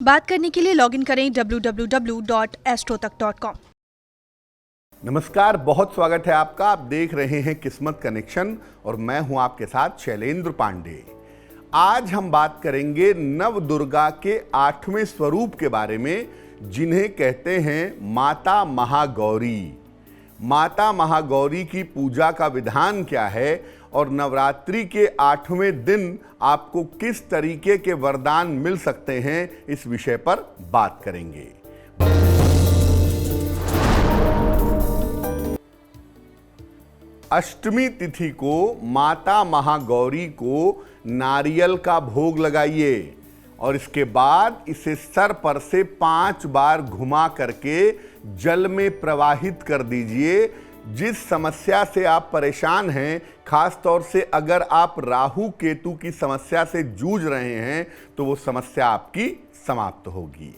बात करने के लिए लॉगिन करें www.astrotak.com। नमस्कार, बहुत स्वागत है आपका। आप देख रहे हैं किस्मत कनेक्शन और मैं हूं आपके साथ शैलेंद्र पांडे। आज हम बात करेंगे नव दुर्गा के 8वें स्वरूप के बारे में, जिन्हें कहते हैं माता महागौरी। माता महागौरी की पूजा का विधान क्या है और नवरात्रि के 8वें दिन आपको किस तरीके के वरदान मिल सकते हैं, इस विषय पर बात करेंगे। अष्टमी तिथि को माता महागौरी को नारियल का भोग लगाइए और इसके बाद इसे सर पर से 5 बार घुमा करके जल में प्रवाहित कर दीजिए। जिस समस्या से आप परेशान हैं, खास तौर से अगर आप राहु केतु की समस्या से जूझ रहे हैं, तो वो समस्या आपकी समाप्त होगी।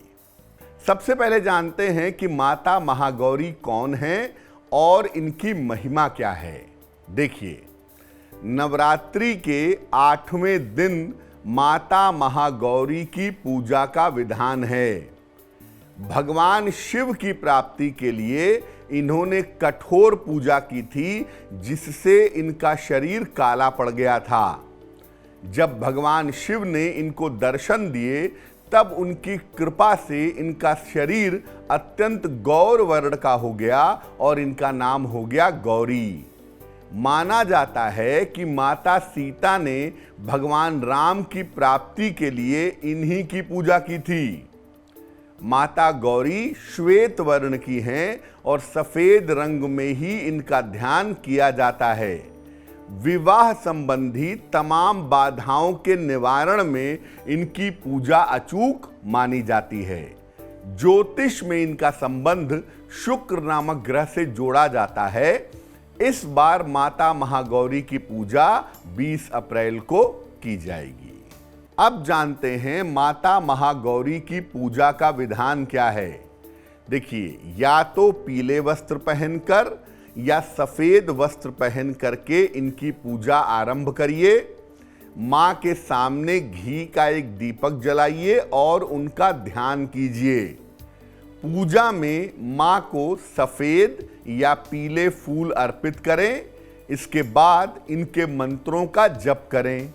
सबसे पहले जानते हैं कि माता महागौरी कौन है और इनकी महिमा क्या है। देखिए, नवरात्रि के 8वें दिन माता महागौरी की पूजा का विधान है। भगवान शिव की प्राप्ति के लिए इन्होंने कठोर पूजा की थी, जिससे इनका शरीर काला पड़ गया था। जब भगवान शिव ने इनको दर्शन दिए, तब उनकी कृपा से इनका शरीर अत्यंत गौर वर्ण का हो गया और इनका नाम हो गया गौरी। माना जाता है कि माता सीता ने भगवान राम की प्राप्ति के लिए इन्हीं की पूजा की थी। माता गौरी श्वेत वर्ण की हैं और सफेद रंग में ही इनका ध्यान किया जाता है। विवाह संबंधी तमाम बाधाओं के निवारण में इनकी पूजा अचूक मानी जाती है। ज्योतिष में इनका संबंध शुक्र नामक ग्रह से जोड़ा जाता है। इस बार माता महागौरी की पूजा 20 अप्रैल को की जाएगी। अब जानते हैं माता महागौरी की पूजा का विधान क्या है। देखिए, या तो पीले वस्त्र पहनकर या सफेद वस्त्र पहन करके इनकी पूजा आरंभ करिए। मां के सामने घी का एक दीपक जलाइए और उनका ध्यान कीजिए। पूजा में मां को सफेद या पीले फूल अर्पित करें। इसके बाद इनके मंत्रों का जप करें।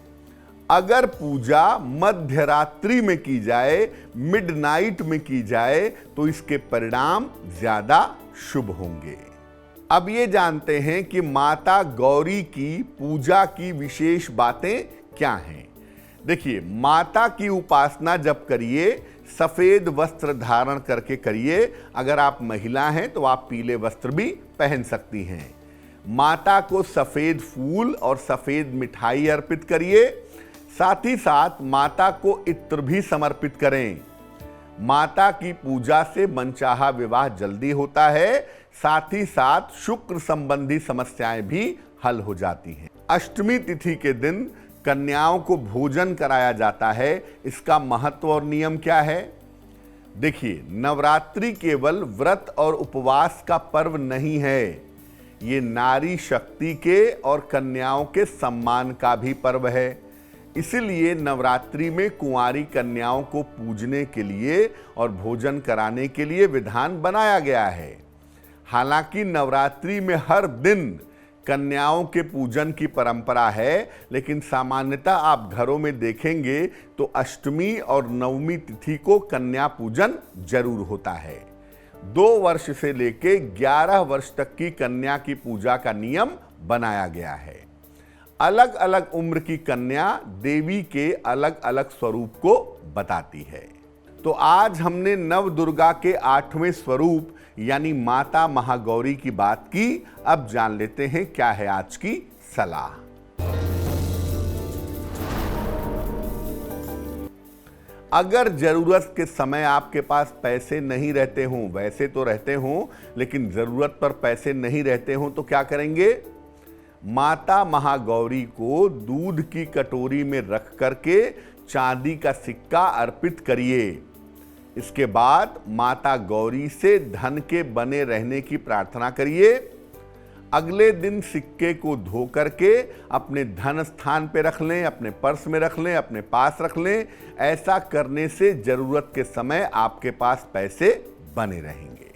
अगर पूजा मध्य रात्रि में की जाए, मिडनाइट में की जाए, तो इसके परिणाम ज्यादा शुभ होंगे। अब ये जानते हैं कि माता गौरी की पूजा की विशेष बातें क्या हैं। देखिए, माता की उपासना जब करिए, सफेद वस्त्र धारण करके करिए। अगर आप महिला हैं तो आप पीले वस्त्र भी पहन सकती हैं। माता को सफेद फूल और सफेद मिठाई अर्पित करिए। साथ ही साथ माता को इत्र भी समर्पित करें। माता की पूजा से मनचाहा विवाह जल्दी होता है। साथ ही साथ शुक्र संबंधी समस्याएं भी हल हो जाती हैं। अष्टमी तिथि के दिन कन्याओं को भोजन कराया जाता है। इसका महत्व और नियम क्या है। देखिए, नवरात्रि केवल व्रत और उपवास का पर्व नहीं है, ये नारी शक्ति के और कन्याओं के सम्मान का भी पर्व है। इसलिए नवरात्रि में कुंवारी कन्याओं को पूजने के लिए और भोजन कराने के लिए विधान बनाया गया है। हालांकि नवरात्रि में हर दिन कन्याओं के पूजन की परंपरा है, लेकिन सामान्यतः आप घरों में देखेंगे तो अष्टमी और नवमी तिथि को कन्या पूजन जरूर होता है। 2 वर्ष से लेकर 11 वर्ष तक की कन्या की पूजा का नियम बनाया गया है। अलग अलग उम्र की कन्या देवी के अलग अलग स्वरूप को बताती है। तो आज हमने नव दुर्गा के 8वें स्वरूप यानी माता महागौरी की बात की। अब जान लेते हैं क्या है आज की सलाह। अगर जरूरत के समय आपके पास पैसे नहीं रहते हों, वैसे तो रहते हों लेकिन जरूरत पर पैसे नहीं रहते हों, तो क्या करेंगे। माता महागौरी को दूध की कटोरी में रख करके चांदी का सिक्का अर्पित करिए। इसके बाद माता गौरी से धन के बने रहने की प्रार्थना करिए। अगले दिन सिक्के को धो करके अपने धन स्थान पे रख लें, अपने पर्स में रख लें, अपने पास रख लें। ऐसा करने से जरूरत के समय आपके पास पैसे बने रहेंगे।